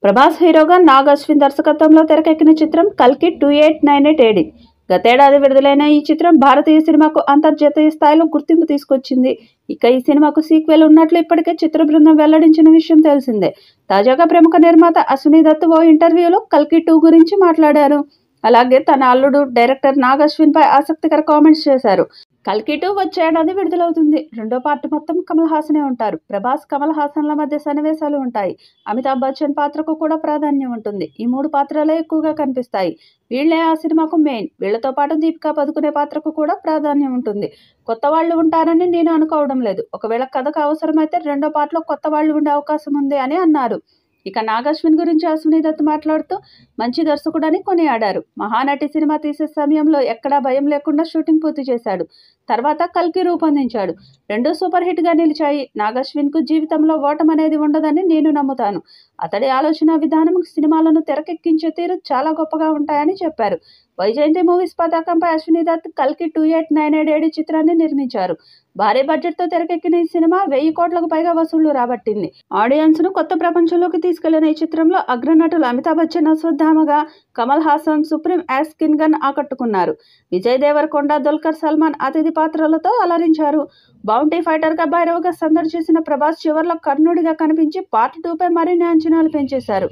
ప్రభాస్ హీరోగా నాగ్ అశ్విన్ దర్శకత్వంలో తెరకెక్కిన చిత్రం కల్కి 2898 ఏడి. గతేడాది విడుదలైన ఈ చిత్రం భారతీయ సినిమాకు అంతర్జాతీయ స్థాయిలో గుర్తింపు తీసుకొచ్చింది. ఇక ఈ సినిమాకు సీక్వెల్ ఉన్నట్లు ఇప్పటికే చిత్ర బృందం వెల్లడించిన విషయం తెలిసిందే. తాజాగా ప్రముఖ నిర్మాత అశ్విని దత్ ఓ ఇంటర్వ్యూలో కల్కి 2 గురించి మాట్లాడారు. అలాగే తన అల్లుడు డైరెక్టర్ నాగ్ అశ్విన్ పై ఆసక్తికర కామెంట్స్ చేశారు. కల్కి 2 వచ్చే ఏడాది విడుదలవుతుంది. రెండో పార్ట్ మొత్తం కమల్ హాసనే ఉంటారు. ప్రభాస్, కమల్ హాసన్ల మధ్య సన్నివేశాలు ఉంటాయి. అమితాబ్ బచ్చన్ పాత్రకు కూడా ప్రాధాన్యం ఉంటుంది. ఈ 3 పాత్రలే ఎక్కువగా కనిపిస్తాయి. వీళ్లే ఆ సినిమాకు మెయిన్. వీళ్లతో పాటు దీపికా పదుకునే పాత్రకు కూడా ప్రాధాన్యం ఉంటుంది. కొత్త వాళ్ళు ఉంటారని నేను అనుకోవడం లేదు. ఒకవేళ కథకు అవసరమైతే రెండో పార్ట్లో కొత్త వాళ్ళు ఉండే అవకాశం ఉంది అని అన్నారు. ఇక నాగ్ అశ్విన్ గురించి అశ్విని దత్ మాట్లాడుతూ మంచి దర్శకుడని కొనియాడారు. మహానటి సినిమా తీసే సమయంలో ఎక్కడా భయం లేకుండా షూటింగ్ పూర్తి చేశాడు. తర్వాత కల్కి రూపొందించాడు. 2 సూపర్ హిట్ గా నిలిచాయి. నాగ్ అశ్విన్ కు జీవితంలో ఓటమనేది ఉండదని నేను నమ్ముతాను. అతడి ఆలోచన విధానం, సినిమాలను తెరకెక్కించే తీరు చాలా గొప్పగా ఉంటాయని చెప్పారు. వైజయంతి మూవీస్ పతాకంపై అశ్విని దత్ కల్కి 2898 చిత్రాన్ని నిర్మించారు. భారీ బడ్జెట్ తో తెరకెక్కిన ఈ సినిమా 1000 కోట్లకు పైగా వసూళ్లు రాబట్టింది. ఆడియన్స్ ను కొత్త ప్రపంచంలోకి తీసుకెళ్లిన ఈ చిత్రంలో అగ్రనటులు అమితాబ్ బచ్చన్ అశ్వత్థామగా, కమల్ హాసన్ సుప్రీం యాస్కిన్ గన్ ఆకట్టుకున్నారు. విజయ్ దేవరకొండ, దుల్కర్ సల్మాన్ అతిథి పాత్రలతో అలరించారు. బౌంటీ ఫైటర్ గా భైరవగా సందడి చేసిన ప్రభాస్ చివర్లో కర్ణుడిగా కనిపించి పార్ట్ 2 పై మరిన్ని అంచనాలు పెంచేశారు.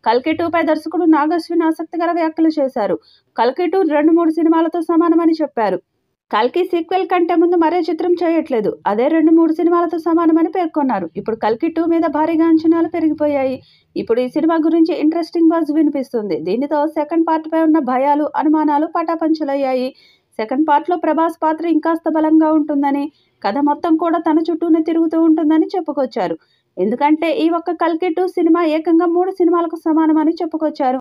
కల్కి 2 పై దర్శకుడు నాగ్ అశ్విన్ ఆసక్తికర వ్యాఖ్యలు చేశారు. కల్కి 2 2-3 సినిమాలతో సమానమని చెప్పారు. కల్కి సీక్వెల్ కంటే ముందు మరే చిత్రం చేయట్లేదు. అదే 2-3 సినిమాలతో సమానమని పేర్కొన్నారు. ఇప్పుడు కల్కి 2 మీద భారీగా అంచనాలు పెరిగిపోయాయి. ఇప్పుడు ఈ సినిమా గురించి ఇంట్రెస్టింగ్ బజ్ వినిపిస్తుంది. దీనితో సెకండ్ పార్ట్ పై ఉన్న భయాలు, అనుమానాలు పటాపంచలయ్యాయి. సెకండ్ పార్ట్లో ప్రభాస్ పాత్ర ఇంకాస్త బలంగా ఉంటుందని, కథ మొత్తం కూడా తన చుట్టూనే తిరుగుతూ ఉంటుందని చెప్పుకొచ్చారు. ఎందుకంటే ఈ ఒక్క కల్కి 2 సినిమా ఏకంగా 3 సినిమాలకు సమానమని చెప్పుకొచ్చారు.